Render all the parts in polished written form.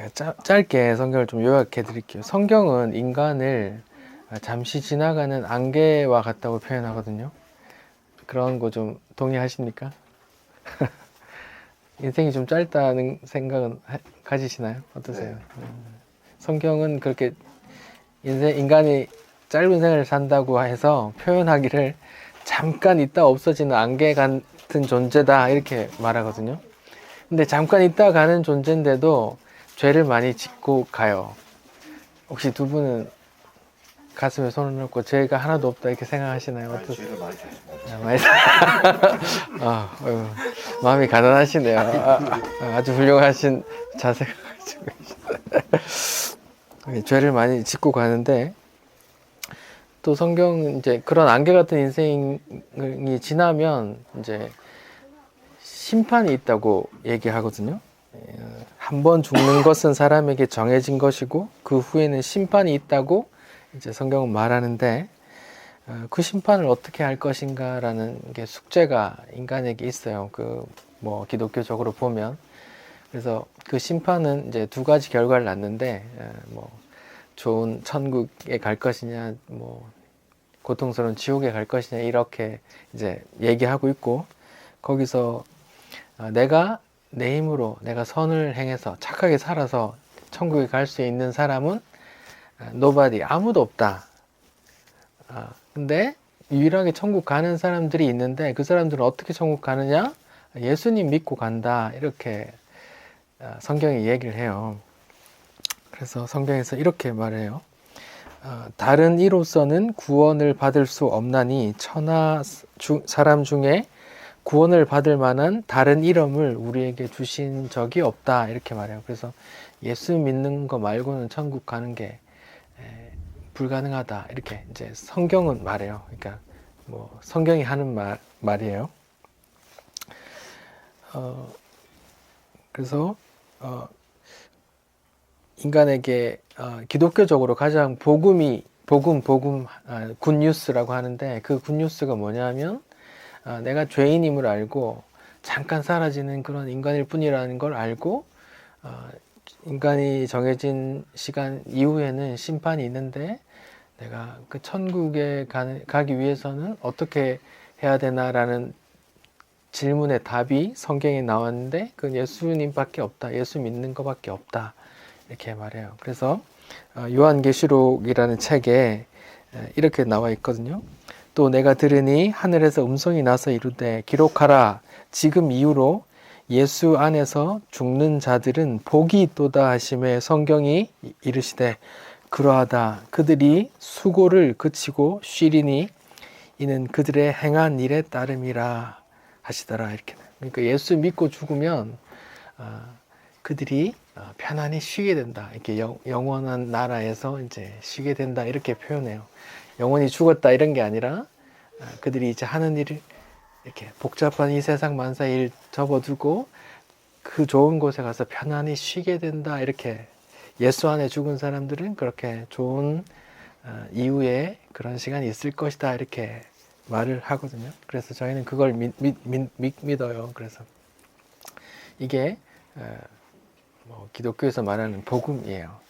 제가 짧게 성경을 좀 요약해 드릴게요. 성경은 인간을 잠시 지나가는 안개와 같다고 표현하거든요. 그런 거 좀 동의하십니까? 인생이 좀 짧다는 생각은 가지시나요? 어떠세요? 성경은 그렇게 인간이 짧은 생을 산다고 해서 표현하기를 잠깐 있다 없어지는 안개 같은 존재다 이렇게 말하거든요. 근데 잠깐 있다 가는 존재인데도 죄를 많이 짓고 가요. 혹시 두 분은 가슴에 손을 넣고 죄가 하나도 없다 이렇게 생각하시나요? 어떠세요? 죄를 많이 졌습니다. 마음이 가난하시네요. 아주 훌륭하신 자세가 가지고 계시다. 죄를 많이 짓고 가는데 또 성경은 이제 그런 안개 같은 인생이 지나면 이제 심판이 있다고 얘기하거든요. 한 번 죽는 것은 사람에게 정해진 것이고 그 후에는 심판이 있다고 이제 성경은 말하는데 그 심판을 어떻게 할 것인가라는 게 숙제가 인간에게 있어요. 뭐 기독교적으로 보면 그래서 그 심판은 이제 두 가지 결과를 낳는데 뭐 좋은 천국에 갈 것이냐, 뭐 고통스러운 지옥에 갈 것이냐 이렇게 이제 얘기하고 있고 거기서 내가 내 힘으로 내가 선을 행해서 착하게 살아서 천국에 갈 수 있는 사람은 nobody 아무도 없다. 근데 유일하게 천국 가는 사람들이 있는데 그 사람들은 어떻게 천국 가느냐? 예수님 믿고 간다. 이렇게 성경이 얘기를 해요. 그래서 성경에서 이렇게 말해요. 다른 이로서는 구원을 받을 수 없나니 천하 사람 중에 구원을 받을 만한 다른 이름을 우리에게 주신 적이 없다. 이렇게 말해요. 그래서 예수 믿는 거 말고는 천국 가는 게 불가능하다. 이렇게 이제 성경은 말해요. 그러니까 뭐 성경이 하는 말이에요. 그래서 인간에게 기독교적으로 가장 복음 굿뉴스라고 하는데 그 굿뉴스가 뭐냐면 내가 죄인임을 알고 잠깐 사라지는 그런 인간일 뿐이라는 걸 알고 인간이 정해진 시간 이후에는 심판이 있는데 내가 그 천국에 가기 위해서는 어떻게 해야 되나라는 질문의 답이 성경에 나왔는데 그건 예수님밖에 없다. 예수 믿는 것밖에 없다. 이렇게 말해요. 그래서 요한계시록이라는 책에 이렇게 나와 있거든요. 또 내가 들으니 하늘에서 음성이 나서 이르되 기록하라. 지금 이후로 예수 안에서 죽는 자들은 복이 있도다 하심에 성경이 이르시되 그러하다. 그들이 수고를 그치고 쉬리니 이는 그들의 행한 일에 따름이라 하시더라. 이렇게. 그러니까 예수 믿고 죽으면 그들이 편안히 쉬게 된다. 이렇게 영원한 나라에서 이제 쉬게 된다. 이렇게 표현해요. 영원히 죽었다 이런 게 아니라 그들이 이제 하는 일을 이렇게 복잡한 이 세상 만사 일 접어두고 그 좋은 곳에 가서 편안히 쉬게 된다. 이렇게 예수 안에 죽은 사람들은 그렇게 좋은 이후에 그런 시간이 있을 것이다. 이렇게 말을 하거든요. 그래서 저희는 그걸 믿어요. 그래서 이게 뭐 기독교에서 말하는 복음이에요.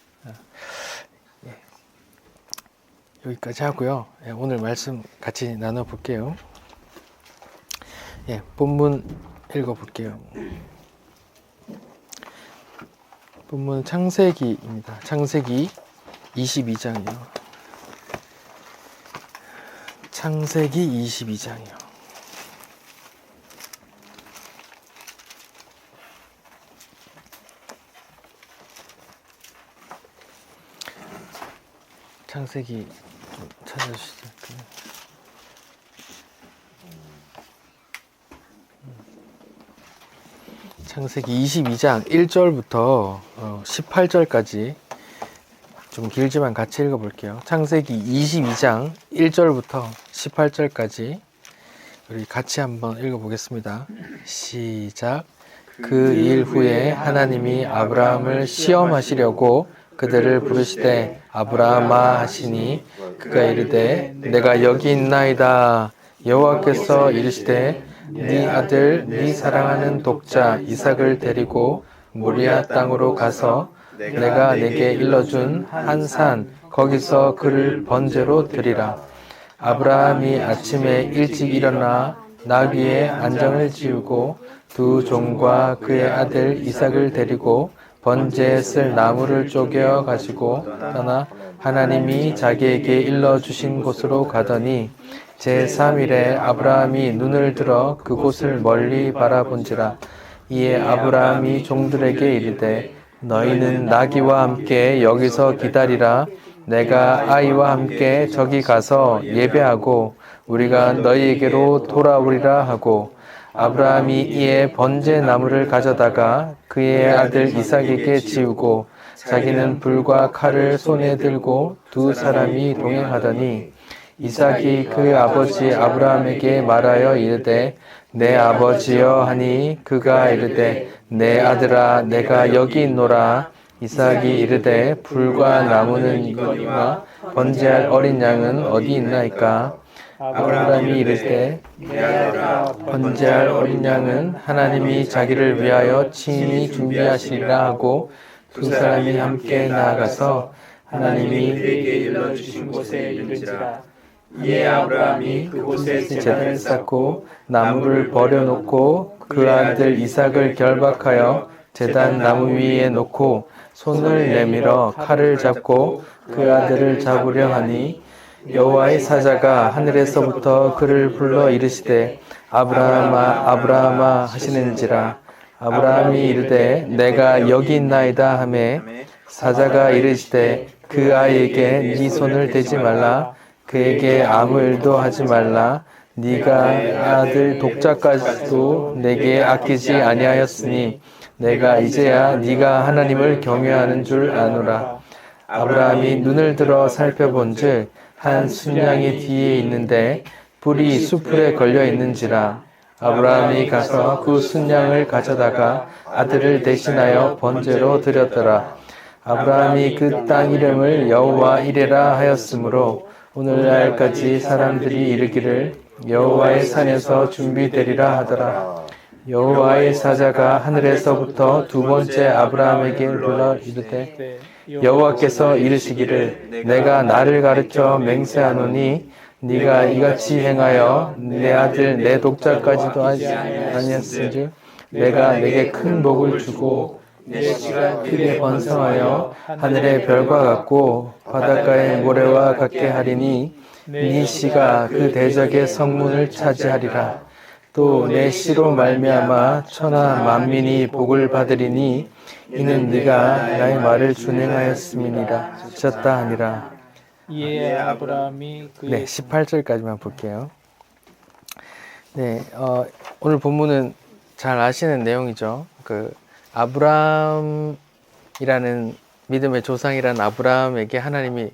여기까지 하고요. 오늘 말씀 같이 나눠볼게요. 본문 읽어볼게요. 본문 창세기입니다. 창세기 22장이요. 창세기 22장이요. 창세기 좀 찾아주시죠. 창세기 22장 1절부터 18절까지 좀 길지만 같이 읽어볼게요. 창세기 22장 1절부터 18절까지 우리 같이 한번 읽어보겠습니다. 시작. 그 일 후에 하나님이 아브라함을 시험하시려고 그들을 부르시되 아브라함아 하시니 그가 이르되 내가 여기 있나이다. 여호와께서 이르시되 네 아들 네 사랑하는 독자 이삭을 데리고 모리아 땅으로 가서 내가 내게 일러준 한 산 거기서 그를 번제로 드리라. 아브라함이 아침에 일찍 일어나 나귀의 안장을 지우고 두 종과 그의 아들 이삭을 데리고 번제에 쓸 나무를 쪼개어 가지고 떠나 하나님이 자기에게 일러주신 곳으로 가더니 제3일에 아브라함이 눈을 들어 그곳을 멀리 바라본지라. 이에 아브라함이 종들에게 이르되 너희는 나귀와 함께 여기서 기다리라. 내가 아이와 함께 저기 가서 예배하고 우리가 너희에게로 돌아오리라 하고 아브라함이 이에 번제 나무를 가져다가 그의 아들 이삭에게 지우고 자기는 불과 칼을 손에 들고 두 사람이 동행하더니 이삭이 그 아버지 아브라함에게 말하여 이르되 내 아버지여 하니 그가 이르되 내 아들아 내가 여기 있노라. 이삭이 이르되 불과 나무는 이거니와 번제할 어린 양은 어디 있나이까? 아브라함이 이르되 번제할 어린 양은 하나님이 자기를 위하여 친히 준비하시리라 하고 두 사람이 함께 나아가서 하나님이 그에게 일러주신 곳에 이른지라. 이에 아브라함이 그곳에 제단을 쌓고 나무를 버려놓고 그 아들 이삭을 결박하여 제단 나무 위에 놓고 손을 내밀어 칼을 잡고 그 아들을 잡으려 하니 여호와의 사자가 하늘에서부터 그를 불러 이르시되 아브라함아 아브라함아 하시는지라. 아브라함이 이르되 내가 여기 있나이다 하매 사자가 이르시되 그 아이에게 네 손을 대지 말라. 그에게 아무 일도 하지 말라. 네가 아들 독자까지도 내게 아끼지 아니하였으니 내가 이제야 네가 하나님을 경외하는 줄 아노라. 아브라함이 눈을 들어 살펴본즉 한 순양이 뒤에 있는데 불이 수풀에 걸려 있는지라. 아브라함이 가서 그 순양을 가져다가 아들을 대신하여 번제로 드렸더라. 아브라함이 그 땅 이름을 여호와 이레라 하였으므로 오늘날까지 사람들이 이르기를 여호와의 산에서 준비되리라 하더라. 여호와의 사자가 하늘에서부터 두 번째 아브라함에게 불러 이르되 여호와께서 이르시기를 내가 나를 가르쳐 맹세하노니 네가 이같이 행하여 내 아들 내 독자까지도 하지 아니었은즉 내가 내게 큰 복을 주고 내 씨가 크게 번성하여 하늘의 별과 같고 바닷가의 모래와 같게 하리니 네 씨가 그 대적의 성문을 차지하리라. 또 내 씨로 말미암아 천하 만민이 복을 받으리니 이는 네가 나의 말을 준행하였음이니라 하셨다 하니라. 이에 아브라함이 네, 18절까지만 볼게요. 네, 오늘 본문은 잘 아시는 내용이죠. 그 아브라함이라는 믿음의 조상이라는 아브라함에게 하나님이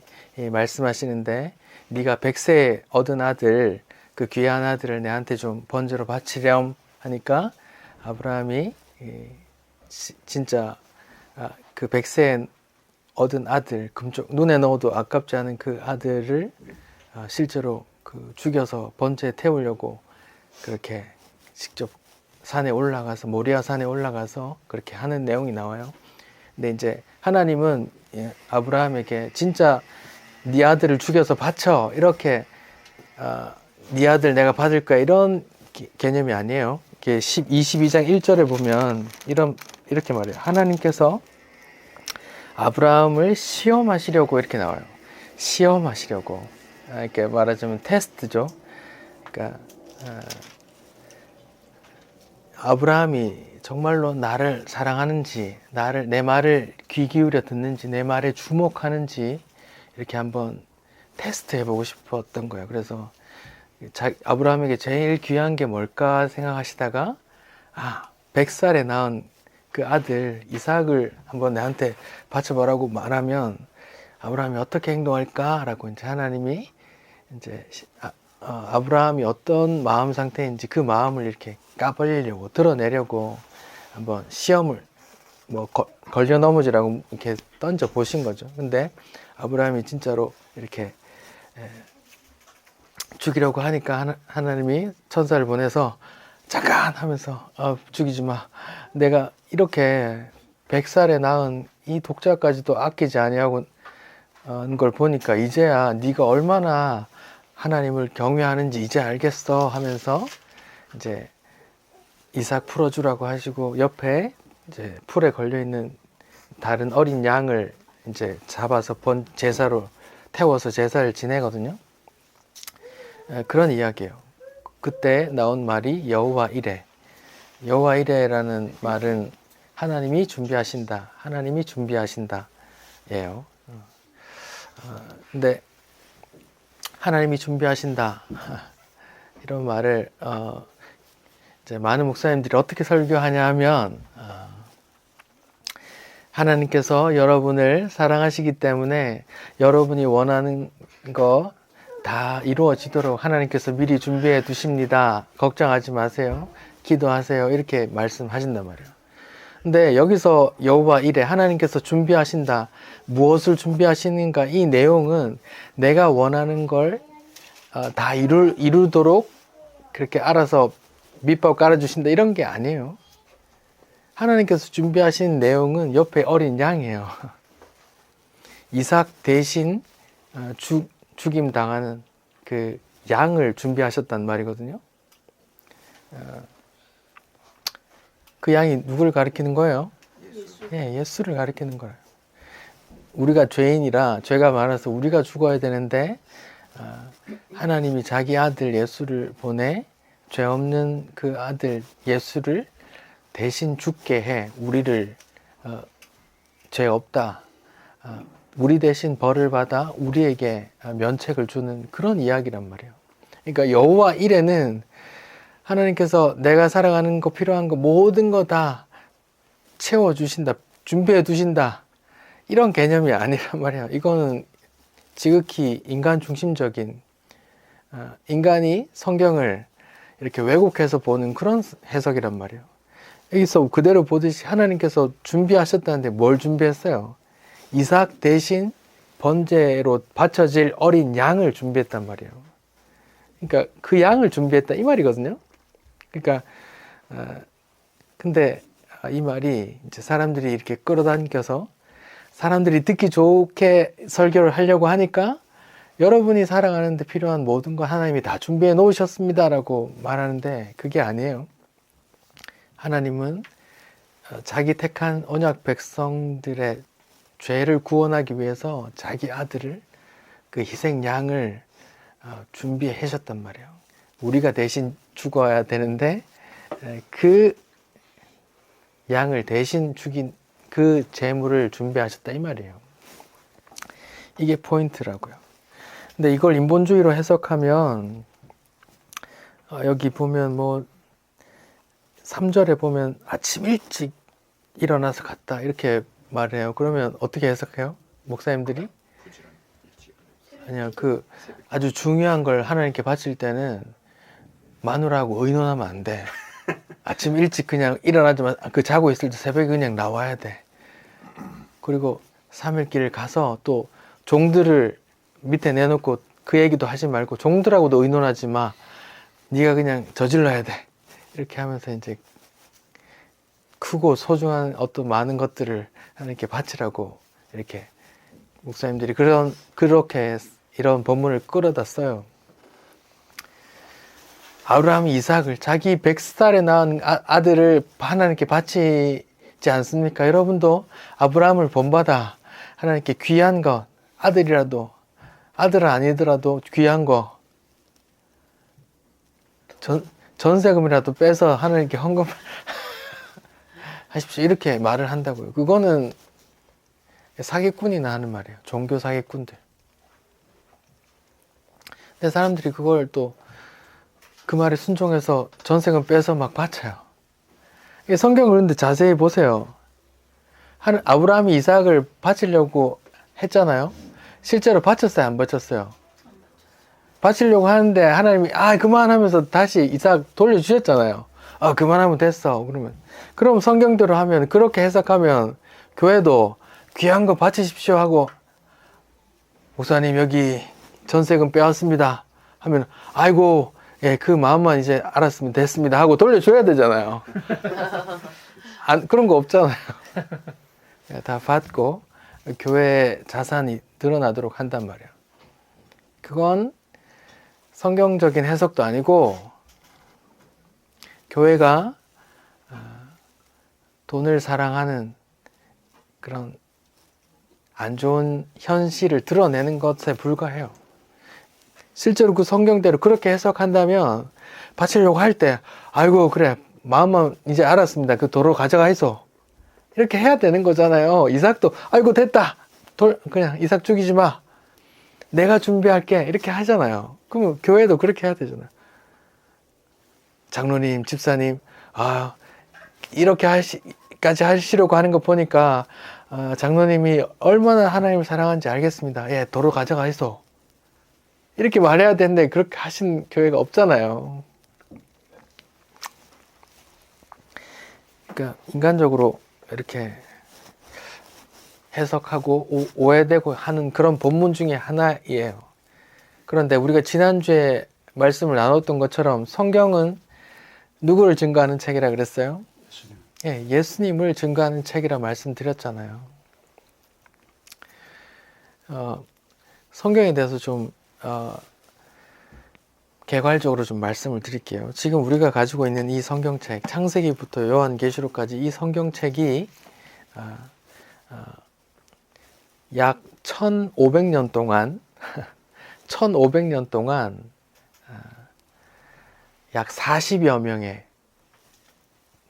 말씀하시는데 네가 100세 얻은 아들 그 귀한 아들을 내한테 좀 번제로 바치렴 하니까 아브라함이 진짜 그 100세 얻은 아들 금쪽 눈에 넣어도 아깝지 않은 그 아들을 실제로 그 죽여서 번제에 태우려고 그렇게 직접 산에 올라가서 모리아 산에 올라가서 그렇게 하는 내용이 나와요. 근데 이제 하나님은 아브라함에게 진짜 네 아들을 죽여서 바쳐 이렇게 네 아들 내가 받을 거야 이런 개념이 아니에요. 22장 1절에 보면 이렇게 말해요. 하나님께서 아브라함을 시험하시려고 이렇게 나와요. 시험하시려고. 이렇게 말하자면 테스트죠. 그러니까 아브라함이 정말로 나를 사랑하는지, 내 말을 귀 기울여 듣는지, 내 말에 주목하는지 이렇게 한번 테스트 해보고 싶었던 거예요. 그래서 아브라함에게 제일 귀한 게 뭘까 생각하시다가 100살에 낳은 그 아들 이삭을 한번 내한테 바쳐보라고 말하면 아브라함이 어떻게 행동할까라고 이제 하나님이 이제 아브라함이 어떤 마음 상태인지 그 마음을 이렇게 까버리려고 드러내려고 한번 시험을 걸려 넘어지라고 이렇게 던져 보신 거죠. 근데 아브라함이 진짜로 이렇게 죽이려고 하니까 하나님이 천사를 보내서 잠깐 하면서 죽이지 마. 내가 이렇게 100살에 낳은 이 독자까지도 아끼지 아니하고 걸 보니까 이제야 네가 얼마나 하나님을 경외하는지 이제 알겠어 하면서 이제 이삭 풀어주라고 하시고 옆에 이제 풀에 걸려 있는 다른 어린 양을 이제 잡아서 제사로 태워서 제사를 지내거든요. 그런 이야기예요. 그때 나온 말이 여호와 이레. 여호와 이레라는 말은 하나님이 준비하신다. 하나님이 준비하신다. 예요. 근데 하나님이 준비하신다. 이런 말을 이제 많은 목사님들이 어떻게 설교하냐 하면 하나님께서 여러분을 사랑하시기 때문에 여러분이 원하는 거 다 이루어지도록 하나님께서 미리 준비해 두십니다. 걱정하지 마세요. 기도하세요. 이렇게 말씀하신단 말이에요. 근데 여기서 여호와 이레 하나님께서 준비하신다. 무엇을 준비하시는가? 이 내용은 내가 원하는 걸 다 이루도록 그렇게 알아서 밑밥 깔아주신다 이런 게 아니에요. 하나님께서 준비하신 내용은 옆에 어린 양이에요. 이삭 대신 죽임 당하는 그 양을 준비하셨단 말이거든요. 그 양이 누구를 가리키는 거예요? 예, 예수를 가리키는 거예요. 우리가 죄인이라 죄가 많아서 우리가 죽어야 되는데 하나님이 자기 아들 예수를 보내 죄 없는 그 아들 예수를 대신 죽게 해 우리를 죄 없다. 우리 대신 벌을 받아 우리에게 면책을 주는 그런 이야기란 말이에요. 그러니까 여호와 이레는 하나님께서 내가 살아가는 거 필요한 거 모든 거 다 채워주신다. 준비해 두신다. 이런 개념이 아니란 말이에요. 이거는 지극히 인간 중심적인 인간이 성경을 이렇게 왜곡해서 보는 그런 해석이란 말이에요. 여기서 그대로 보듯이 하나님께서 준비하셨다는데 뭘 준비했어요? 이삭 대신 번제로 바쳐질 어린 양을 준비했단 말이에요. 그러니까 그 양을 준비했다 이 말이거든요. 그러니까 근데 이 말이 이제 사람들이 이렇게 끌어당겨서 사람들이 듣기 좋게 설교를 하려고 하니까 여러분이 살아가는데 필요한 모든 거 하나님이 다 준비해 놓으셨습니다라고 말하는데 그게 아니에요. 하나님은 자기 택한 언약 백성들의 죄를 구원하기 위해서 자기 아들을 그 희생 양을 준비해 하셨단 말이에요. 우리가 대신 죽어야 되는데 그 양을 대신 죽인 그 제물을 준비하셨다 이 말이에요. 이게 포인트라고요. 근데 이걸 인본주의로 해석하면 여기 보면 뭐 3절에 보면 아침 일찍 일어나서 갔다 이렇게 말해요. 그러면 어떻게 해석해요? 목사님들이? 아니요, 그 아주 중요한 걸 하나님께 바칠 때는 마누라하고 의논하면 안 돼. 아침 일찍 그냥 일어나자마자 그 자고 있을 때 새벽에 그냥 나와야 돼. 그리고 3일 길 가서 또 종들을 밑에 내놓고 그 얘기도 하지 말고 종들하고도 의논하지 마. 네가 그냥 저질러야 돼. 이렇게 하면서 이제 크고 소중한 어떤 많은 것들을 하나님께 바치라고 이렇게 목사님들이 그렇게 이런 본문을 끌어다 써요. 아브라함이 이삭을 자기 100살에 낳은 아들을 하나님께 바치지 않습니까? 여러분도 아브라함을 본받아 하나님께 귀한 것, 아들이라도 아들은 아니더라도 귀한 거 전세금이라도 빼서 하나님께 헌금 하십시오. 이렇게 말을 한다고요. 그거는 사기꾼이나 하는 말이에요. 종교 사기꾼들. 근데 사람들이 그걸 또 그 말에 순종해서 전세금 빼서 막 바쳐요. 성경을 그런데 자세히 보세요. 아브라함이 이삭을 바치려고 했잖아요. 실제로 바쳤어요? 안 바쳤어요? 바치려고 하는데 하나님이 그만하면서 다시 이삭 돌려주셨잖아요. 그만하면 됐어. 그럼 성경대로 하면 그렇게 해석하면 교회도 귀한 거 바치십시오 하고 목사님 여기 전세금 빼왔습니다 하면 아이고 예, 그 마음만 이제 알았으면 됐습니다 하고 돌려줘야 되잖아요. 그런 거 없잖아요. 다 받고 교회 자산이 늘어나도록 한단 말이에요. 그건 성경적인 해석도 아니고 교회가 돈을 사랑하는 그런 안 좋은 현실을 드러내는 것에 불과해요. 실제로 그 성경대로 그렇게 해석한다면 바치려고 할 때 아이고 그래 마음만 이제 알았습니다. 그 도로 가져가 있어. 이렇게 해야 되는 거잖아요. 이삭도 아이고 됐다. 그냥 이삭 죽이지 마. 내가 준비할게. 이렇게 하잖아요. 그러면 교회도 그렇게 해야 되잖아요. 장로님, 집사님, 이렇게까지 하시려고 하는 거 보니까 장로님이 얼마나 하나님을 사랑하는지 알겠습니다. 예, 도로 가져가 있어. 이렇게 말해야 되는데 그렇게 하신 교회가 없잖아요. 그러니까 인간적으로 이렇게 해석하고 오해되고 하는 그런 본문 중에 하나이에요. 그런데 우리가 지난주에 말씀을 나눴던 것처럼 성경은 누구를 증거하는 책이라 그랬어요? 예, 예수님을 증거하는 책이라 말씀드렸잖아요. 성경에 대해서 좀 개괄적으로 좀 말씀을 드릴게요. 지금 우리가 가지고 있는 이 성경책, 창세기부터 요한계시록까지 이 성경책이 약 1500년 동안 1500년 동안 약 40여 명의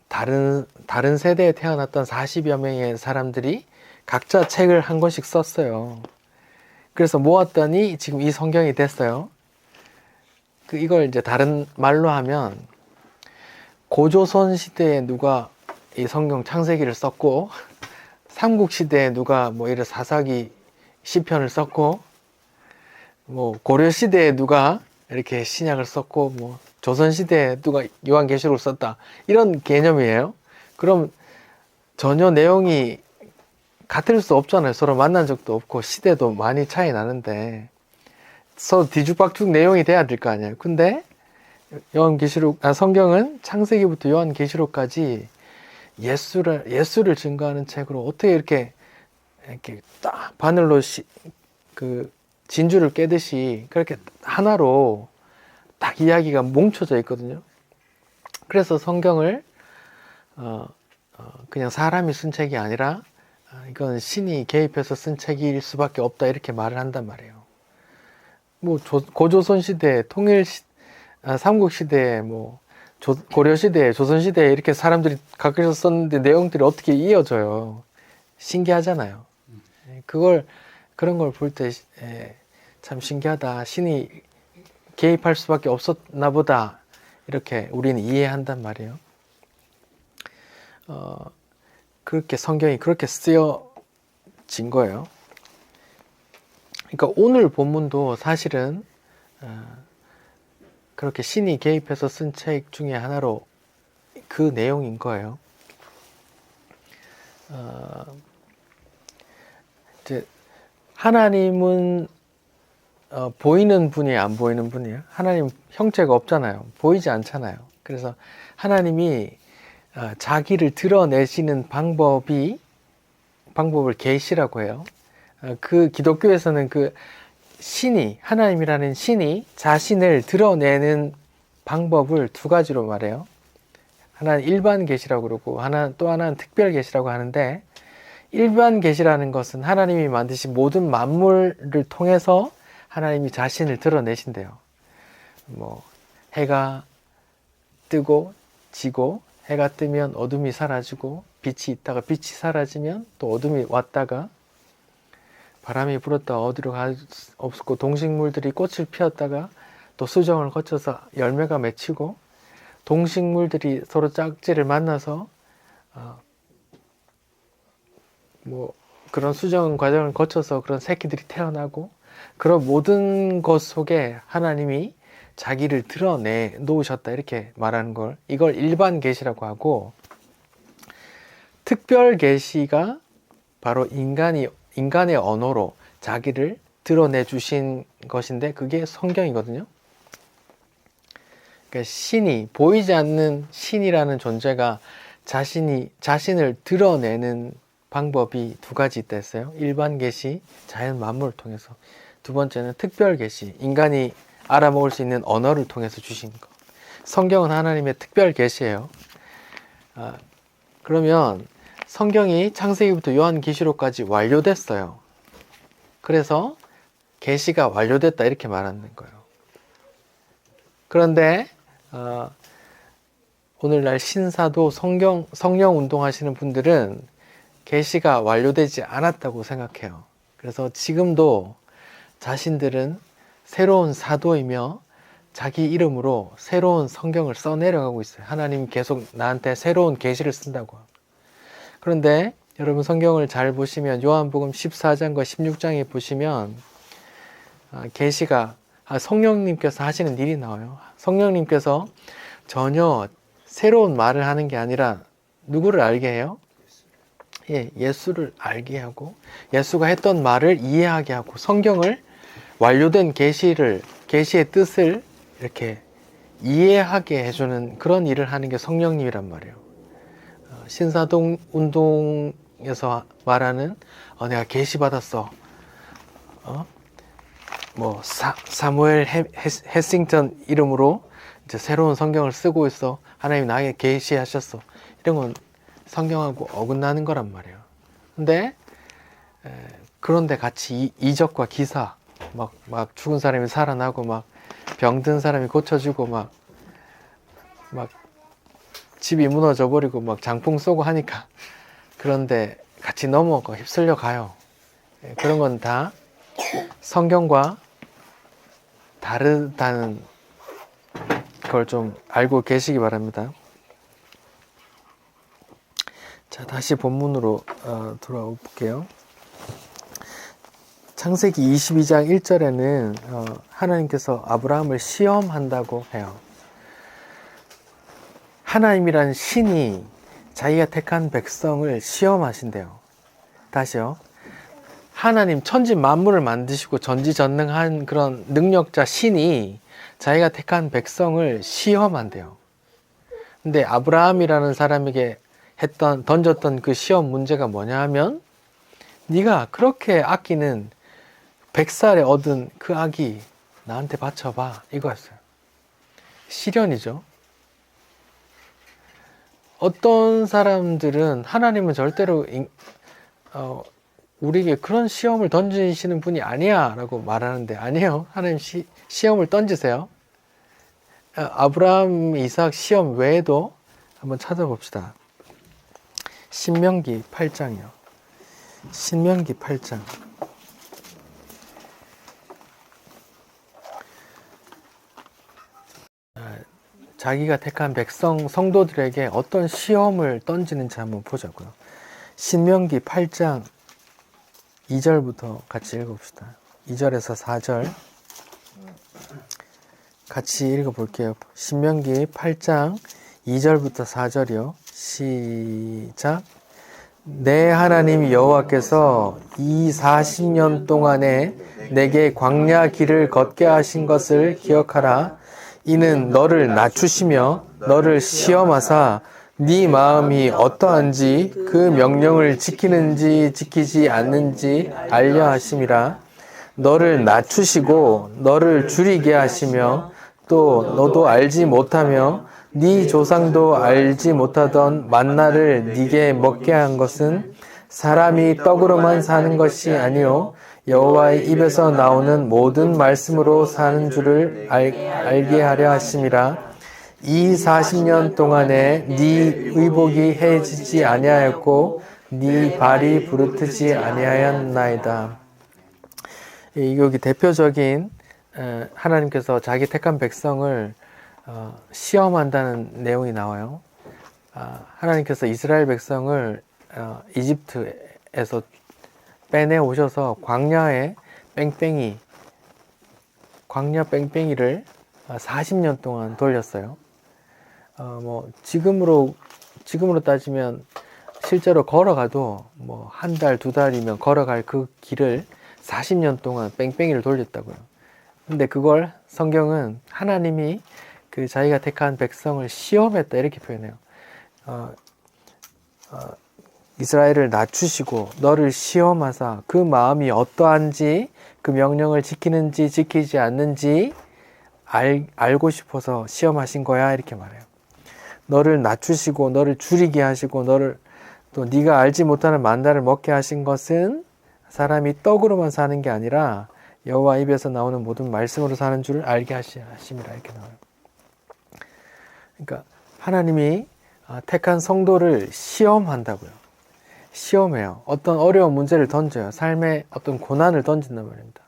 다른 세대에 태어났던 40여 명의 사람들이 각자 책을 한 권씩 썼어요. 그래서 모았더니 지금 이 성경이 됐어요. 이걸 이제 다른 말로 하면 고조선 시대에 누가 이 성경 창세기를 썼고 삼국 시대에 누가 뭐 이런 사사기 시편을 썼고 뭐 고려 시대에 누가 이렇게 신약을 썼고 뭐 조선 시대에 누가 요한계시록을 썼다 이런 개념이에요. 그럼 전혀 내용이 같을 수 없잖아요. 서로 만난 적도 없고 시대도 많이 차이 나는데 서로 뒤죽박죽 내용이 돼야 될 거 아니에요. 근데 성경은 창세기부터 요한계시록까지 예수를 증거하는 책으로 어떻게 이렇게 딱 바늘로 진주를 깨듯이 그렇게 하나로 딱 이야기가 뭉쳐져 있거든요. 그래서 성경을 그냥 사람이 쓴 책이 아니라 이건 신이 개입해서 쓴 책일 수밖에 없다 이렇게 말을 한단 말이에요. 뭐 고조선 시대, 삼국 시대, 뭐 고려 시대, 조선 시대 이렇게 사람들이 각각에서 썼는데 내용들이 어떻게 이어져요? 신기하잖아요. 그런 걸 볼 때 참 신기하다. 신이 개입할 수밖에 없었나 보다. 이렇게 우리는 이해한단 말이에요. 그렇게 성경이 그렇게 쓰여진 거예요. 그러니까 오늘 본문도 사실은 그렇게 신이 개입해서 쓴 책 중에 하나로 그 내용인 거예요. 이제 하나님은 보이는 분이에요, 안 보이는 분이에요? 하나님 형체가 없잖아요. 보이지 않잖아요. 그래서 하나님이 자기를 드러내시는 방법을 계시라고 해요. 그 기독교에서는 그 하나님이라는 신이 자신을 드러내는 방법을 두 가지로 말해요. 하나는 일반 계시라고 그러고 또 하나는 특별 계시라고 하는데 일반 계시라는 것은 하나님이 만드신 모든 만물을 통해서 하나님이 자신을 드러내신대요. 뭐 해가 뜨고 지고 해가 뜨면 어둠이 사라지고 빛이 있다가 빛이 사라지면 또 어둠이 왔다가 바람이 불었다 어디로 갈 수 없고 동식물들이 꽃을 피웠다가 또 수정을 거쳐서 열매가 맺히고 동식물들이 서로 짝지를 만나서 뭐 그런 수정 과정을 거쳐서 그런 새끼들이 태어나고 그런 모든 것 속에 하나님이 자기를 드러내 놓으셨다 이렇게 말하는 이걸 일반 계시라고 하고 특별 계시가 바로 인간의 언어로 자기를 드러내 주신 것인데 그게 성경이거든요. 그러니까 보이지 않는 신이라는 존재가 자신을 드러내는 방법이 두 가지 있다 했어요. 일반 계시, 자연 만물을 통해서. 두 번째는 특별 계시, 인간이 알아먹을 수 있는 언어를 통해서 주신 것. 성경은 하나님의 특별 계시예요. 그러면 성경이 창세기부터 요한계시록까지 완료됐어요. 그래서 계시가 완료됐다 이렇게 말하는 거예요. 그런데 오늘날 신사도 성령 운동하시는 분들은 계시가 완료되지 않았다고 생각해요. 그래서 지금도 자신들은 새로운 사도이며 자기 이름으로 새로운 성경을 써내려가고 있어요. 하나님이 계속 나한테 새로운 계시를 쓴다고. 그런데 여러분 성경을 잘 보시면 요한복음 14장과 16장에 보시면 계시가 성령님께서 하시는 일이 나와요. 성령님께서 전혀 새로운 말을 하는 게 아니라 누구를 알게 해요? 예수를 알게 하고 예수가 했던 말을 이해하게 하고 성경을 완료된 계시의 뜻을 이렇게 이해하게 해주는 그런 일을 하는 게 성령님이란 말이에요. 신사동 운동에서 말하는 내가 계시 받았어. 뭐 사무엘 해싱턴 이름으로 이제 새로운 성경을 쓰고 있어. 하나님 나에게 계시하셨어. 이런 건 성경하고 어긋나는 거란 말이에요. 근데 그런데 같이 이적과 기사 막 죽은 사람이 살아나고 막 병든 사람이 고쳐지고 막 집이 무너져 버리고 막 장풍 쏘고 하니까 그런데 같이 넘어가 휩쓸려 가요. 그런 건 다 성경과 다르다는 걸 좀 알고 계시기 바랍니다. 자, 다시 본문으로 돌아와 볼게요. 창세기 22장 1절에는 하나님께서 아브라함을 시험한다고 해요. 하나님이란 신이 자기가 택한 백성을 시험하신대요. 다시요. 하나님 천지 만물을 만드시고 전지전능한 그런 능력자 신이 자기가 택한 백성을 시험한대요. 근데 아브라함이라는 사람에게 던졌던 그 시험 문제가 뭐냐 하면 네가 그렇게 아끼는 100살에 얻은 그 아기 나한테 바쳐봐 이거였어요. 시련이죠. 어떤 사람들은 하나님은 절대로 우리에게 그런 시험을 던지시는 분이 아니야 라고 말하는데 아니에요. 하나님 시험을 던지세요. 아브라함, 이삭 시험 외에도 한번 찾아봅시다. 신명기 8장이요. 신명기 8장. 자기가 택한 백성, 성도들에게 어떤 시험을 던지는지 한번 보자고요. 신명기 8장 2절부터 같이 읽어봅시다. 2절에서 4절 같이 읽어볼게요. 신명기 8장 2절부터 4절이요. 시작. 내 하나님 여호와께서 이 40년 동안에 내게 광야 길을 걷게 하신 것을 기억하라. 이는 너를 낮추시며 너를 시험하사 네 마음이 어떠한지 그 명령을 지키는지 지키지 않는지 알려 하심이라. 너를 낮추시고 너를 줄이게 하시며 또 너도 알지 못하며 네 조상도 알지 못하던 만나를 네게 먹게 한 것은 사람이 떡으로만 사는 것이 아니요 여호와의 입에서 나오는 모든 말씀으로 사는 줄을 알게 하려 하심이라. 이 40년 동안에 네 의복이 해지지 아니하였고 네 발이 부르트지 아니하였나이다. 여기 대표적인 하나님께서 자기 택한 백성을 시험한다는 내용이 나와요. 하나님께서 이스라엘 백성을 이집트에서 빼내 오셔서 광야 뺑뺑이를 40년 동안 돌렸어요. 지금으로 따지면 실제로 걸어가도 한 달, 두 달이면 걸어갈 그 길을 40년 동안 뺑뺑이를 돌렸다고요. 근데 그걸 성경은 하나님이 그 자기가 택한 백성을 시험했다 이렇게 표현해요. 이스라엘을 낮추시고 너를 시험하사 그 마음이 어떠한지 그 명령을 지키는지 지키지 않는지 알고 싶어서 시험하신 거야 이렇게 말해요. 너를 낮추시고 너를 줄이게 하시고 너를 또 네가 알지 못하는 만나를 먹게 하신 것은 사람이 떡으로만 사는 게 아니라 여호와 입에서 나오는 모든 말씀으로 사는 줄 알게 하심이라 이렇게 나와요. 그러니까 하나님이 택한 성도를 시험한다고요. 시험해요. 어떤 어려운 문제를 던져요. 삶의 어떤 고난을 던진단 말입니다.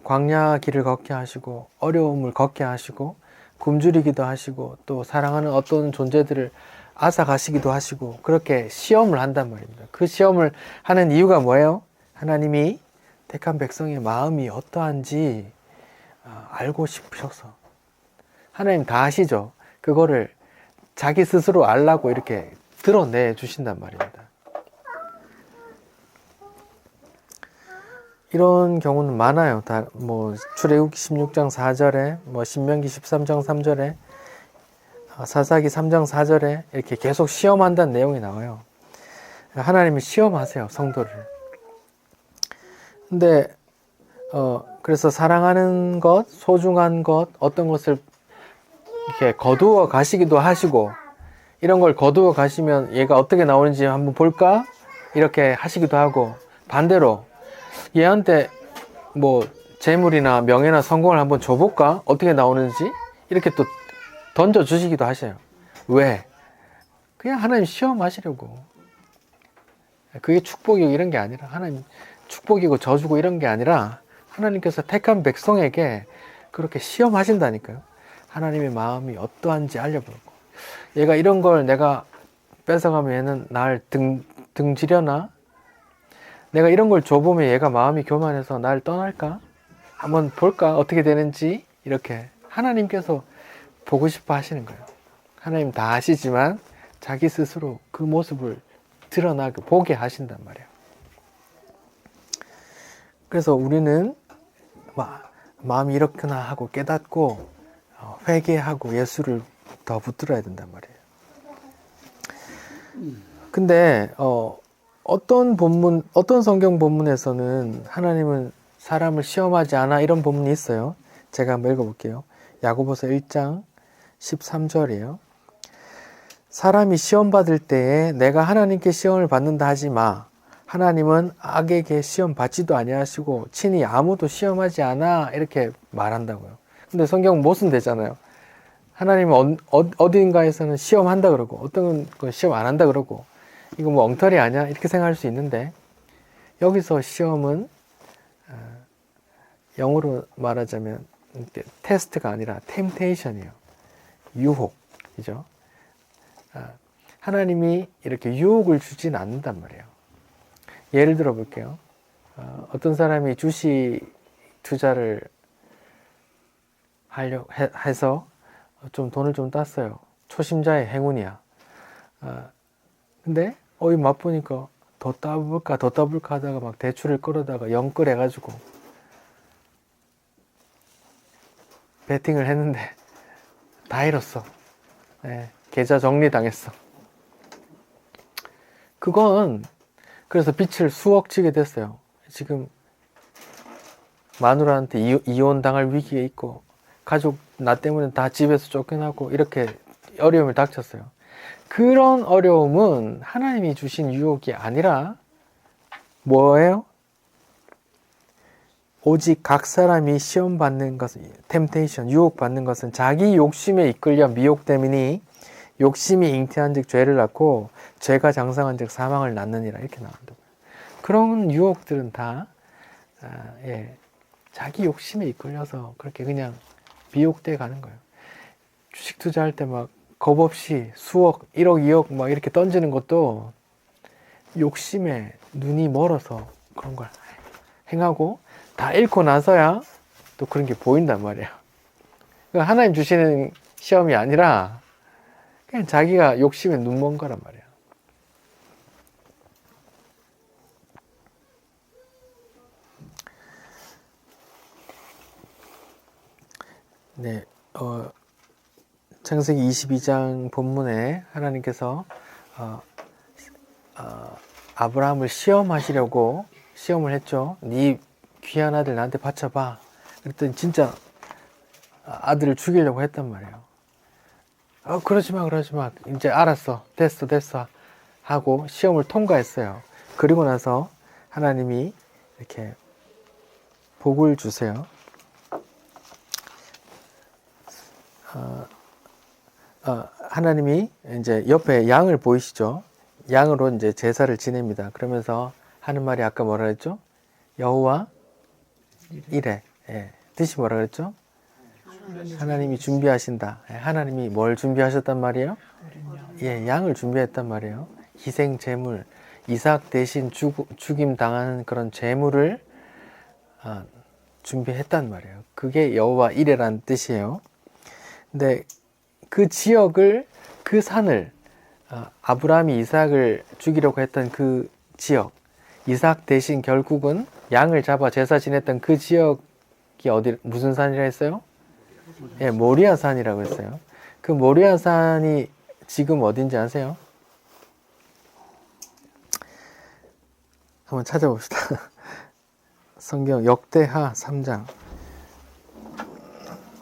광야 길을 걷게 하시고 어려움을 걷게 하시고 굶주리기도 하시고 또 사랑하는 어떤 존재들을 앗아가시기도 하시고 그렇게 시험을 한단 말입니다. 그 시험을 하는 이유가 뭐예요? 하나님이 택한 백성의 마음이 어떠한지 알고 싶으셔서. 하나님 다 아시죠? 그거를 자기 스스로 알라고 이렇게 드러내 주신단 말입니다. 이런 경우는 많아요. 다 출애굽기 16장 4절에 신명기 13장 3절에 사사기 3장 4절에 이렇게 계속 시험한다는 내용이 나와요. 하나님이 시험하세요, 성도를. 근데 그래서 사랑하는 것, 소중한 것, 어떤 것을 이렇게 거두어 가시기도 하시고 이런 걸 거두어 가시면 얘가 어떻게 나오는지 한번 볼까? 이렇게 하시기도 하고 반대로 얘한테 재물이나 명예나 성공을 한번 줘볼까? 어떻게 나오는지 이렇게 또 던져주시기도 하셔요. 왜? 그냥 하나님 시험하시려고. 그게 축복이고 이런 게 아니라 하나님 축복이고 저주고 이런 게 아니라 하나님께서 택한 백성에게 그렇게 시험하신다니까요. 하나님의 마음이 어떠한지 알려보고 얘가 이런 걸 내가 뺏어가면 얘는 날 등지려나? 내가 이런 걸 줘보면 얘가 마음이 교만해서 날 떠날까? 한번 볼까? 어떻게 되는지 이렇게 하나님께서 보고 싶어 하시는 거예요. 하나님 다 아시지만 자기 스스로 그 모습을 드러나게 보게 하신단 말이에요. 그래서 우리는 마음이 이렇구나 하고 깨닫고 회개하고 예수를 더 붙들어야 된단 말이에요. 근데 어떤 성경 본문에서는 하나님은 사람을 시험하지 않아 이런 본문이 있어요. 제가 한번 읽어볼게요. 야고보서 1장 13절이에요. 사람이 시험받을 때에 내가 하나님께 시험을 받는다 하지 마. 하나님은 악에게 시험 받지도 아니하시고 친히 아무도 시험하지 않아 이렇게 말한다고요. 근데 성경 못은 되잖아요. 하나님은 어딘가에서는 시험한다 그러고 어떤 건 시험 안 한다 그러고 이거 엉터리 아니야? 이렇게 생각할 수 있는데 여기서 시험은 영어로 말하자면 테스트가 아니라 템테이션이에요. 유혹이죠. 하나님이 이렇게 유혹을 주진 않는단 말이에요. 예를 들어 볼게요. 어떤 사람이 주식 투자를 하려 해서 좀 돈을 좀 땄어요. 초심자의 행운이야. 근데 맛보니까 더 따볼까 하다가 막 대출을 끌어다가 영끌 해가지고 베팅을 했는데 다 잃었어. 네, 계좌 정리 당했어. 그건 그래서 빚을 수억 지게 됐어요. 지금 마누라한테 이혼 당할 위기에 있고 가족 나 때문에 다 집에서 쫓겨나고 이렇게 어려움을 닥쳤어요. 그런 어려움은 하나님이 주신 유혹이 아니라 뭐예요? 오직 각 사람이 시험받는 것은 템테이션, 유혹받는 것은 자기 욕심에 이끌려 미혹됨이니 욕심이 잉태한 즉 죄를 낳고 죄가 장성한 즉 사망을 낳느니라 이렇게 나온다고요. 그런 유혹들은 다 자기 욕심에 이끌려서 그렇게 그냥 미혹돼 가는 거예요. 주식 투자할 때 막 겁 없이 수억, 1억, 2억 막 이렇게 던지는 것도 욕심에 눈이 멀어서 그런 걸 행하고 다 잃고 나서야 또 그런 게 보인단 말이에요. 그러니까 하나님 주시는 시험이 아니라 그냥 자기가 욕심에 눈 먼 거란 말이에요. 네, 창세기 22장 본문에 하나님께서 아브라함을 시험하시려고 시험을 했죠. 네 귀한 아들 나한테 바쳐봐. 그랬더니 진짜 아들을 죽이려고 했단 말이에요. 그러지 마. 이제 알았어. 됐어. 하고 시험을 통과했어요. 그리고 나서 하나님이 이렇게 복을 주세요. 하나님이 이제 옆에 양을 보이시죠? 양으로 이제 제사를 지냅니다. 그러면서 하는 말이 아까 뭐라 그랬죠? 여호와 이레. 예. 뜻이 뭐라 그랬죠? 하나님이 준비하신다. 예. 하나님이 뭘 준비하셨단 말이에요? 예, 양을 준비했단 말이에요. 희생 제물, 이삭 대신 죽임 당하는 그런 제물을 준비했단 말이에요. 그게 여호와 이레라는 뜻이에요. 근데 그 지역을, 그 산을, 아브라함이 이삭을 죽이려고 했던 그 지역, 이삭 대신 결국은 양을 잡아 제사 지냈던 그 지역이 무슨 산이라 했어요? 예, 모리아 산이라고 했어요. 그 모리아 산이 지금 어딘지 아세요? 한번 찾아봅시다. 성경 역대하 3장.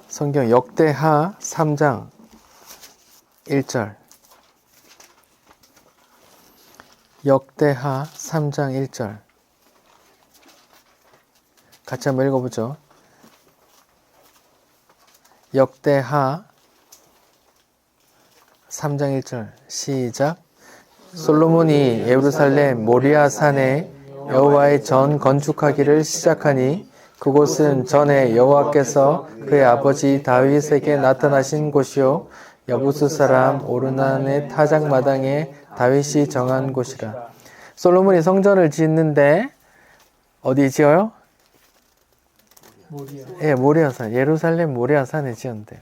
성경 역대하 3장 1절. 역대하 3장 1절. 같이 한번 읽어보죠. 역대하 3장 1절 시작. 솔로몬이 예루살렘 모리아 산에 여호와의 전 건축하기를 시작하니 그곳은 전에 여호와께서 그의 아버지 다윗에게 나타나신 곳이요 여부스 사람 오르난의 타작마당에 다윗이 정한 곳이라. 솔로몬이 성전을 짓는데 어디 지어요? 예, 모리아산, 예루살렘 모리아산에 지었는데요.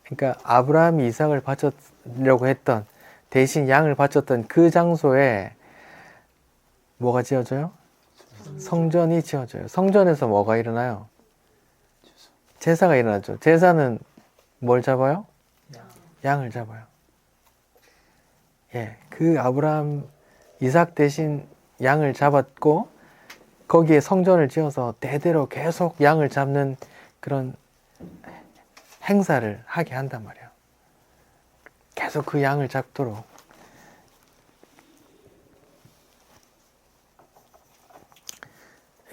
그러니까 아브라함이 이삭을 바치려고 했던, 대신 양을 바쳤던 그 장소에 뭐가 지어져요? 성전이 지어져요. 성전에서 뭐가 일어나요? 제사가 일어나죠. 제사는 뭘 잡아요? 양을 잡아요. 예, 그 아브라함, 이삭 대신 양을 잡았고 거기에 성전을 지어서 대대로 계속 양을 잡는 그런 행사를 하게 한단 말이에요. 계속 그 양을 잡도록.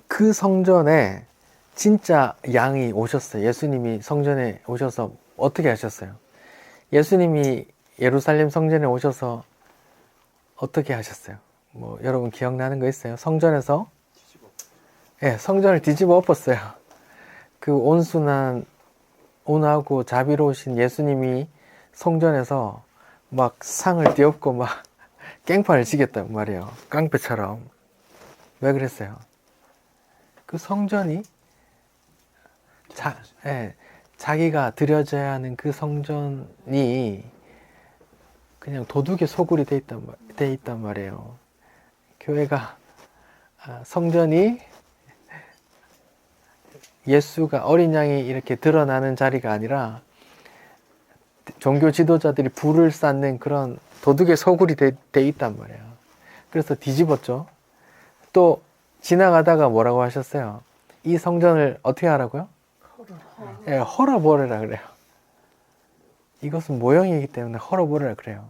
그 성전에 진짜 양이 오셨어요. 예수님이 성전에 오셔서 어떻게 하셨어요? 예수님이 예루살렘 성전에 오셔서 어떻게 하셨어요? 뭐 여러분 기억나는 거 있어요? 성전에서 성전을 뒤집어 엎었어요. 그 온순한, 온하고 자비로우신 예수님이 성전에서 막 상을 띄엎고 막 깽판을 치겠단 말이에요. 깡패처럼. 왜 그랬어요? 그 성전이 자기가 드려져야 하는 그 성전이 그냥 도둑의 소굴이 돼 있단 말이에요. 교회가, 성전이 예수가, 어린 양이 이렇게 드러나는 자리가 아니라 종교 지도자들이 불을 쌓는 그런 도둑의 소굴이 돼 있단 말이에요. 그래서 뒤집었죠. 또 지나가다가 뭐라고 하셨어요? 이 성전을 어떻게 하라고요? 헐어버리라 그래요. 이것은 모형이기 때문에 헐어버리라 그래요.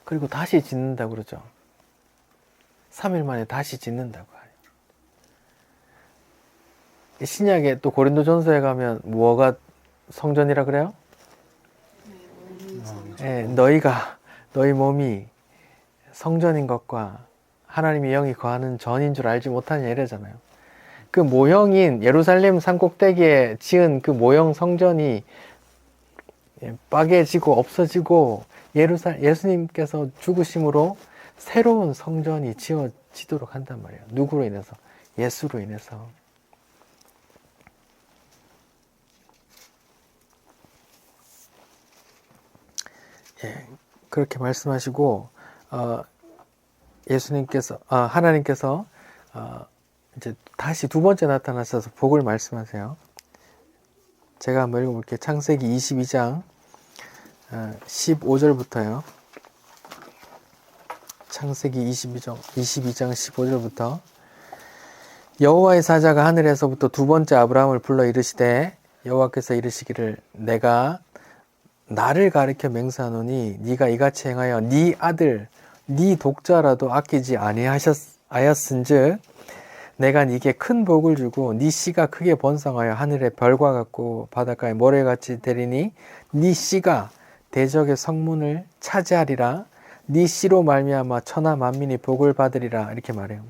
그리고 다시 짓는다고 그러죠. 3일 만에 다시 짓는다고 해요. 신약에 또 고린도전서에 가면 뭐가 성전이라 그래요? 너희 몸이 성전인 것과 하나님의 영이 거하는 전인 줄 알지 못하냐 이러잖아요. 그 모형인 예루살렘 산 꼭대기에 지은 그 모형 성전이 빠개지고 없어지고 예수님께서 죽으심으로 새로운 성전이 지어지도록 한단 말이에요. 누구로 인해서? 예수로 인해서. 그렇게 말씀하시고 하나님께서 이제 다시 두 번째 나타나셔서 복을 말씀하세요. 제가 한번 읽어볼게요. 창세기 22장 15절부터요. 창세기 22장 15절부터 여호와의 사자가 하늘에서부터 두 번째 아브라함을 불러 이르시되 여호와께서 이르시기를 내가 나를 가리켜 맹세하노니 네가 이같이 행하여 네 아들 네 독자라도 아끼지 아니하였은즉 내가 네게 큰 복을 주고 네 씨가 크게 번성하여 하늘의 별과 같고 바닷가의 모래같이 되리니 네 씨가 대적의 성문을 차지하리라. 네 씨로 말미암아 천하 만민이 복을 받으리라. 이렇게 말해요.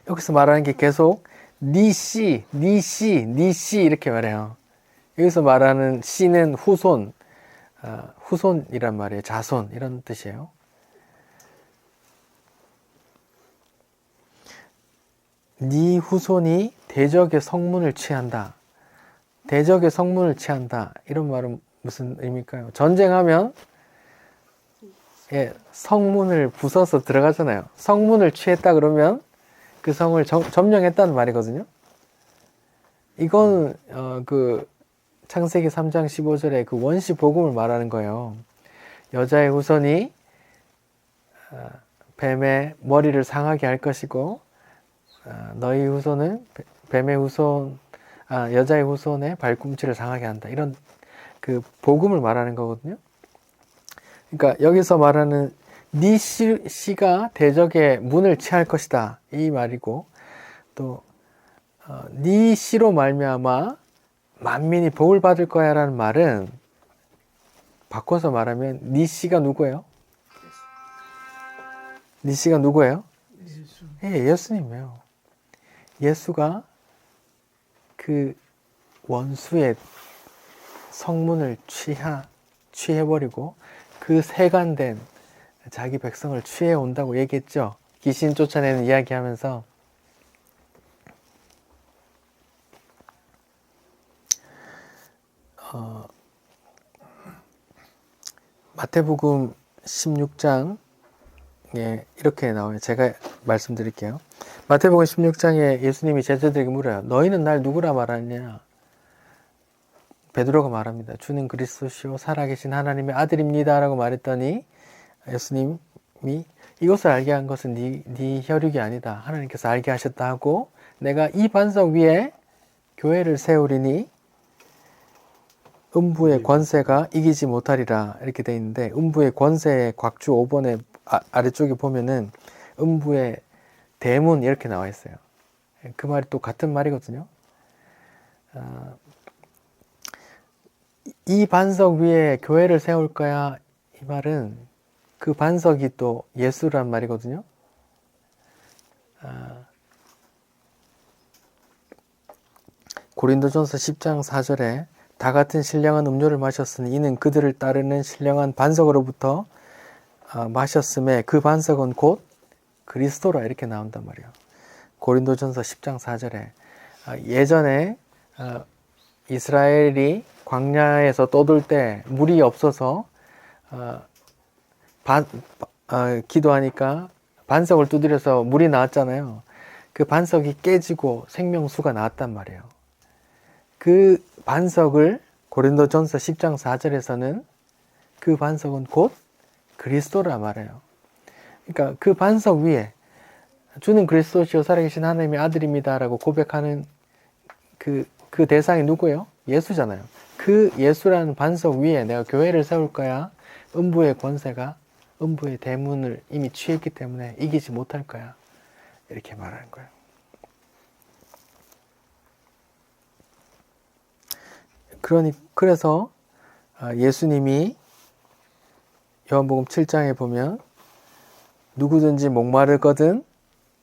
여기서 말하는 게 계속 네 씨, 네 씨, 네 씨 이렇게 말해요. 여기서 말하는 씨는 후손, 후손이란 말이에요. 자손 이런 뜻이에요. 네 후손이 대적의 성문을 취한다. 대적의 성문을 취한다. 이런 말은 무슨 의미일까요? 전쟁하면 성문을 부숴서 들어가잖아요. 성문을 취했다 그러면 그 성을 점령했다는 말이거든요. 이건 그 창세기 3장 15절에 그 원시 복음을 말하는 거예요. 여자의 후손이 뱀의 머리를 상하게 할 것이고 너희 후손은 뱀의 후손, 여자의 후손의 발꿈치를 상하게 한다. 이런 그 복음을 말하는 거거든요. 그러니까 여기서 말하는 네 씨가 대적의 문을 취할 것이다 이 말이고 또 네 씨로 말미암아 만민이 복을 받을 거야라는 말은 바꿔서 말하면 네 씨가 누구예요? 네 씨가 누구예요? 예수님이에요. 예수가 그 원수의 성문을 취해버리고 그 세간된 자기 백성을 취해온다고 얘기했죠. 귀신 쫓아내는 이야기하면서 마태복음 16장에 이렇게 나와요. 제가 말씀드릴게요. 마태복음 16장에 예수님이 제자들에게 물어요. 너희는 날 누구라 말하느냐? 베드로가 말합니다. 주는 그리스도시요 살아계신 하나님의 아들입니다 라고 말했더니 예수님이 이것을 알게 한 것은 네 혈육이 아니다. 하나님께서 알게 하셨다 하고 내가 이 반석 위에 교회를 세우리니 음부의 권세가 이기지 못하리라 이렇게 돼 있는데 음부의 권세의 곽주 5번의 아래쪽에 보면은 음부의 대문 이렇게 나와 있어요. 그 말이 또 같은 말이거든요. 이 반석 위에 교회를 세울 거야 이 말은 그 반석이 또 예수란 말이거든요. 고린도전서 10장 4절에 다 같은 신령한 음료를 마셨으니 이는 그들을 따르는 신령한 반석으로부터 마셨음에 그 반석은 곧 그리스도라 이렇게 나온단 말이에요. 고린도전서 10장 4절에 예전에 이스라엘이 광야에서 떠돌 때 물이 없어서 기도하니까 반석을 두드려서 물이 나왔잖아요. 그 반석이 깨지고 생명수가 나왔단 말이에요. 그 반석을 고린도전서 10장 4절에서는 그 반석은 곧 그리스도라 말해요. 그러니까 그 반석 위에 주는 그리스도시요 살아계신 하나님의 아들입니다 라고 고백하는 그 대상이 누구예요? 예수잖아요. 그 예수라는 반석 위에 내가 교회를 세울 거야. 음부의 권세가 음부의 대문을 이미 취했기 때문에 이기지 못할 거야. 이렇게 말하는 거예요. 그래서 예수님이 요한복음 7장에 보면 누구든지 목마르거든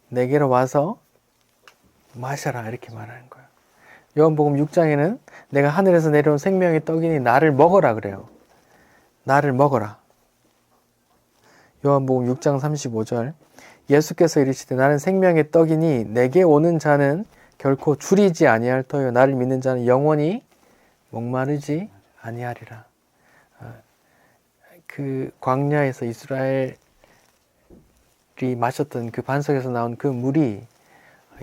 내게로 와서 마셔라 이렇게 말하는 거예요. 요한복음 6장에는 내가 하늘에서 내려온 생명의 떡이니 나를 먹어라 그래요. 나를 먹어라. 요한복음 6장 35절 예수께서 이르시되 나는 생명의 떡이니 내게 오는 자는 결코 줄이지 아니할 터요 나를 믿는 자는 영원히 목마르지 아니하리라. 그 광야에서 이스라엘이 마셨던 그 반석에서 나온 그 물이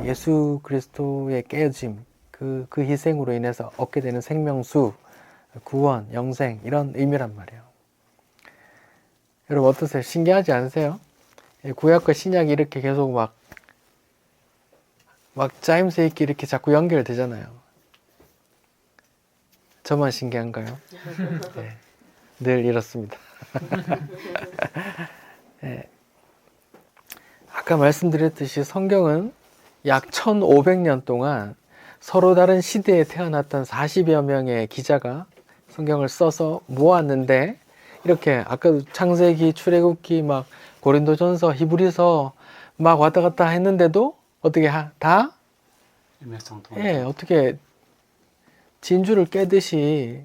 예수 그리스도의 깨어짐 그 희생으로 인해서 얻게 되는 생명수, 구원, 영생 이런 의미란 말이에요. 여러분 어떠세요? 신기하지 않으세요? 구약과 신약이 이렇게 계속 막 짜임새 있게 이렇게 자꾸 연결되잖아요. 저만 신기한가요? 네, 늘 이렇습니다. 네. 아까 말씀드렸듯이 성경은 약 1500년 동안 서로 다른 시대에 태어났던 40여 명의 기자가 성경을 써서 모았는데, 이렇게 아까도 창세기, 출애굽기, 막 고린도전서, 히브리서 막 왔다 갔다 했는데도 어떻게 다 예, 어떻게 진주를 깨듯이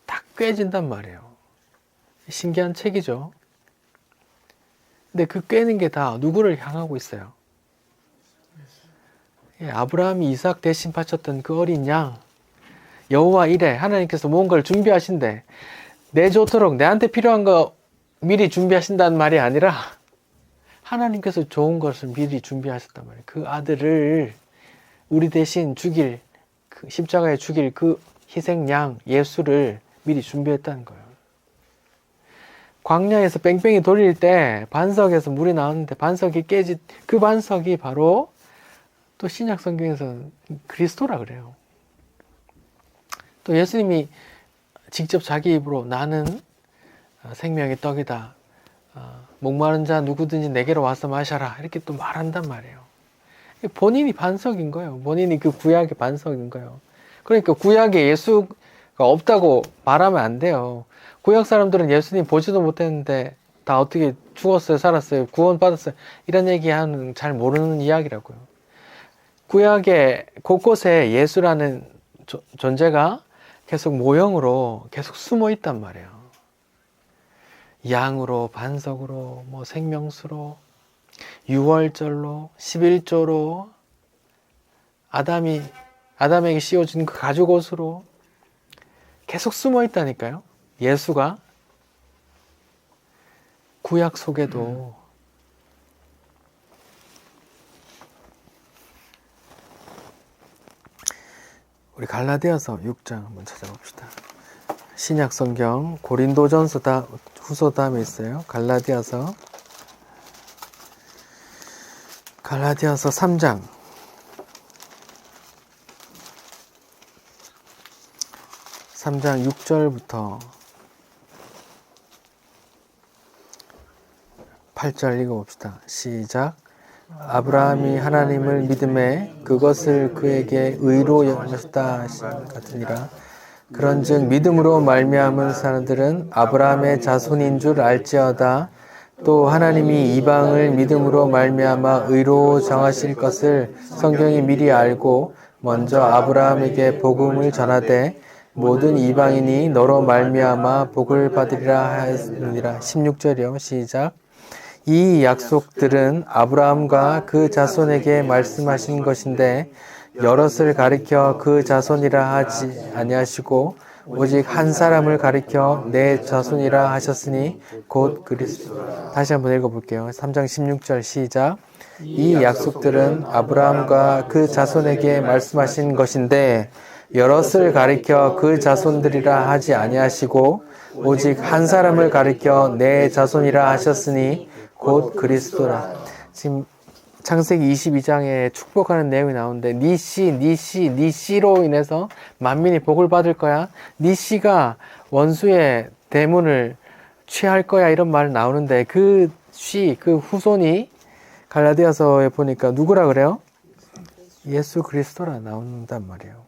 다 꿰진단 말이에요. 신기한 책이죠. 근데 그 꿰는 게 다 누구를 향하고 있어요? 예, 아브라함이 이삭 대신 바쳤던 그 어린 양, 여호와 이레, 하나님께서 뭔가를 준비하신대. 내 좋도록 내한테 필요한 거 미리 준비하신다는 말이 아니라 하나님께서 좋은 것을 미리 준비하셨단 말이에요. 그 아들을 우리 대신 죽일, 그 십자가에 죽일 그 희생양 예수를 미리 준비했다는 거예요. 광야에서 뺑뺑이 돌릴 때 반석에서 물이 나왔는데 반석이 깨지, 그 반석이 바로 또 신약 성경에서는 그리스도라 그래요. 또 예수님이 직접 자기 입으로 나는 생명의 떡이다. 목마른 자 누구든지 내게로 와서 마셔라. 이렇게 또 말한단 말이에요. 본인이 반석인 거예요. 본인이 그 구약의 반석인 거예요. 그러니까 구약에 예수가 없다고 말하면 안 돼요. 구약 사람들은 예수님 보지도 못했는데 다 어떻게 죽었어요, 살았어요, 구원받았어요, 이런 얘기하는 잘 모르는 이야기라고요. 구약의 곳곳에 예수라는 존재가 계속 모형으로 계속 숨어 있단 말이에요. 양으로, 반석으로, 뭐 생명수로, 유월절로, 11조로, 아담에게 씌워준 그 가죽옷으로 계속 숨어 있다니까요. 예수가 구약 속에도 우리 갈라디아서 6장 한번 찾아봅시다. 신약 성경 고린도전서 후서 다음에 있어요. 갈라디아서 3장 6절부터 8절 읽어봅시다. 시작. 아브라함이 하나님을 믿음에 그것을 그에게 의로 여겼다 같으니라. 그런즉 믿음으로 말미암은 사람들은 아브라함의 자손인 줄 알지어다. 또 하나님이 이방을 믿음으로 말미암아 의로 정하실 것을 성경이 미리 알고 먼저 아브라함에게 복음을 전하되 모든 이방인이 너로 말미암아 복을 받으리라 하였느니라. 16절이요. 시작. 이 약속들은 아브라함과 그 자손에게 말씀하신 것인데 여럿을 가리켜 그 자손이라 하지 아니하시고 오직 한 사람을 가리켜 내 자손이라 하셨으니 곧 그리스도. 다시 한번 읽어볼게요. 3장 16절 시작. 이 약속들은 아브라함과 그 자손에게 말씀하신 것인데 여럿을 가리켜 그 자손들이라 하지 아니하시고 오직 한 사람을 가리켜 내 자손이라 하셨으니 곧 그리스도라. 지금 창세기 22장에 축복하는 내용이 나오는데 네 씨로 인해서 만민이 복을 받을 거야. 네 씨가 원수의 대문을 취할 거야. 이런 말 나오는데 그 후손이 갈라디아서에 보니까 누구라 그래요? 예수 그리스도라 나온단 말이에요.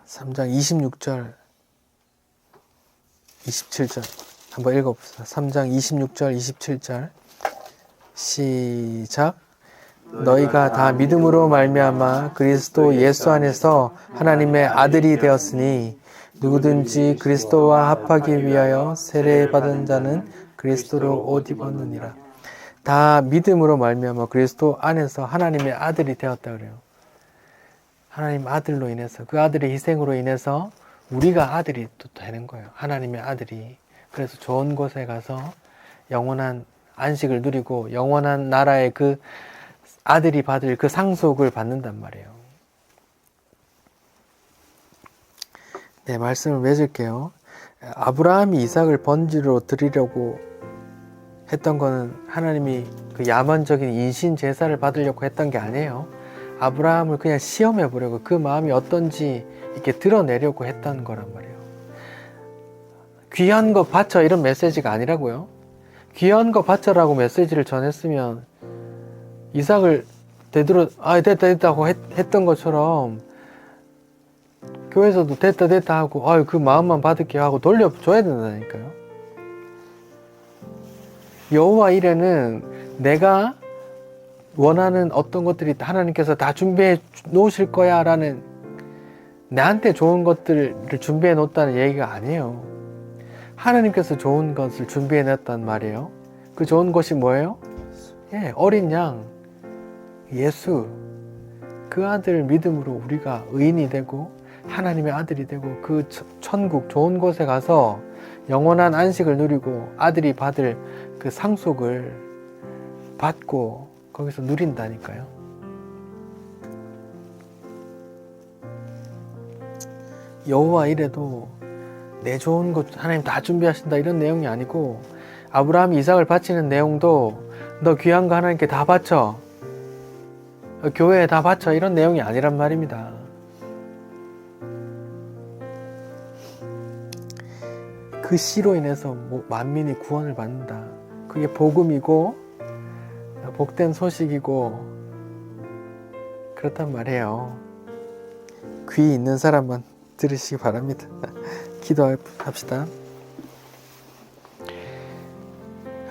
3장 26절 27절 한번 읽어봅시다. 3장 26절 27절 시작. 너희가 다 믿음으로 말미암아 그리스도 예수 안에서 하나님의 아들이 되었으니 누구든지 그리스도와 합하기 위하여 세례받은 자는 그리스도로 옷 입었느니라. 다 믿음으로 말미암아 그리스도 안에서 하나님의 아들이 되었다 그래요. 하나님 아들로 인해서, 그 아들의 희생으로 인해서 우리가 아들이 또 되는 거예요. 하나님의 아들이. 그래서 좋은 곳에 가서 영원한 안식을 누리고 영원한 나라의 그 아들이 받을 그 상속을 받는단 말이에요. 네, 말씀을 맺을게요. 아브라함이 이삭을 번지로 드리려고 했던 거는 하나님이 그 야만적인 인신 제사를 받으려고 했던 게 아니에요. 아브라함을 그냥 시험해 보려고, 그 마음이 어떤지 이렇게 드러내려고 했던 거란 말이에요. 귀한 거 바쳐 이런 메시지가 아니라고요. 귀한 거 바쳐라고 메시지를 전했으면 이삭을 되들어 됐다고 했던 것처럼 교회에서도 됐다 하고 그 마음만 받을게 하고 돌려줘야 된다니까요. 여호와 이레는 내가 원하는 어떤 것들이 하나님께서 다 준비해 놓으실 거야 라는, 나한테 좋은 것들을 준비해 놓았다는 얘기가 아니에요. 하나님께서 좋은 것을 준비해 놨단 말이에요. 그 좋은 것이 뭐예요? 어린 양 예수, 그 아들 믿음으로 우리가 의인이 되고 하나님의 아들이 되고 그 천국 좋은 곳에 가서 영원한 안식을 누리고 아들이 받을 그 상속을 받고 거기서 누린다니까요. 여호와 이래도 내 좋은 것 하나님 다 준비하신다 이런 내용이 아니고, 아브라함이 이삭을 바치는 내용도 너 귀한 거 하나님께 다 바쳐, 교회에 다 바쳐 이런 내용이 아니란 말입니다. 그 씨로 인해서 만민이 구원을 받는다. 그게 복음이고 복된 소식이고 그렇단 말이에요. 귀 있는 사람만 들으시기 바랍니다. 기도합시다.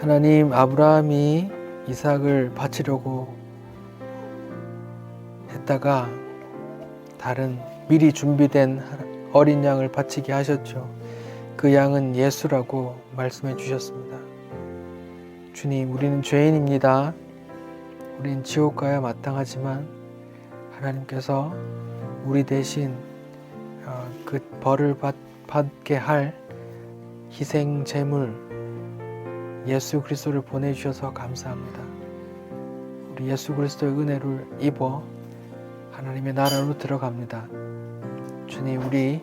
하나님, 아브라함이 이삭을 바치려고 했다가 다른 미리 준비된 어린 양을 바치게 하셨죠. 그 양은 예수라고 말씀해 주셨습니다. 주님, 우리는 죄인입니다. 우린 지옥 가야 마땅하지만 하나님께서 우리 대신 그 벌을 받게 할 희생 제물 예수 그리스도를 보내주셔서 감사합니다. 우리 예수 그리스도의 은혜를 입어 하나님의 나라로 들어갑니다. 주님, 우리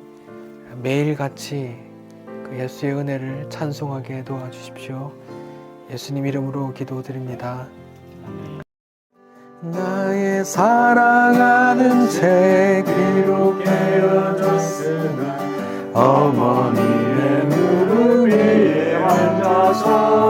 매일같이 그 예수의 은혜를 찬송하게 도와주십시오. 예수님 이름으로 기도드립니다. 나의 사랑하는 책 기록되어졌으나 어머니의 무릎 위에 앉아서